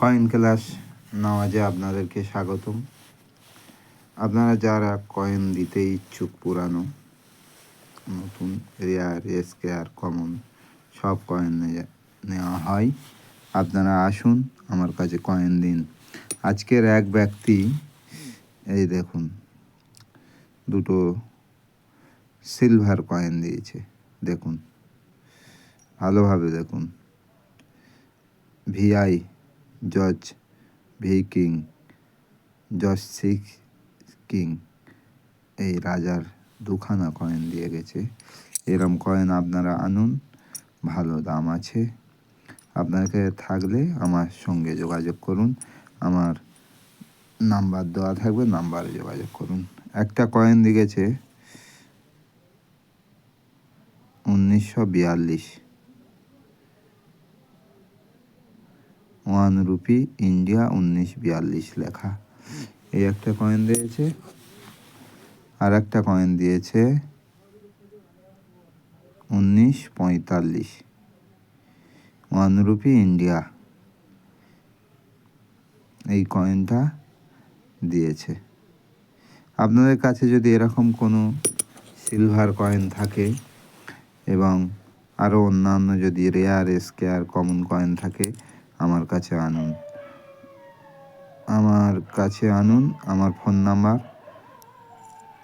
Coin class নওয়াজে আপনাদেরকে স্বাগতম। আপনারা যারা কয়েন দিতে ইচ্ছুক, পুরানো নতুন, রেয়ার, স্কেয়ার, কমন সব কয়েন নেওয়া হয়। আপনারা আসুন, আমার কাছে কয়েন দিন। আজকের এক ব্যক্তি, এই দেখুন, দুটো সিলভার কয়েন দিয়েছে। দেখুন, ভালোভাবে দেখুন। ভিআই জজ ভি কিং, জজ সিক্স কিং, এই রাজার দুখানা কয়েন দিয়ে গেছে। এরম কয়েন আপনারা আনুন, ভালো দাম আছে। আপনাকে থাকলে আমার সঙ্গে যোগাযোগ করুন, আমার নাম্বার দেওয়া থাকবে, নাম্বারে যোগাযোগ করুন। একটা কয়েন দিয়ে গেছে 1942, 1 রুপি ইন্ডিয়া 1942 লেখা। এই একটা কয়েন দিয়েছে। আর একটা কয়েন দিয়েছে 1945, 1 রুপি ইন্ডিয়া। এই কয়েনটা দিয়েছে। আপনাদের কাছে যদি এরকম কোনো সিলভার কয়েন থাকে এবং আরও অন্যান্য যদি রেয়ার, স্কেয়ার, কমন কয়েন থাকে, আমার কাছে আনুন। আমার ফোন নাম্বার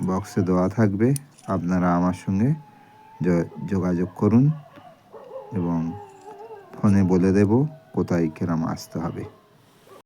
বক্সে দেওয়া থাকবে। আপনারা আমার সঙ্গে যোগাযোগ করুন এবং ফোনে বলে দেব কোথায় কিরম আসতে হবে।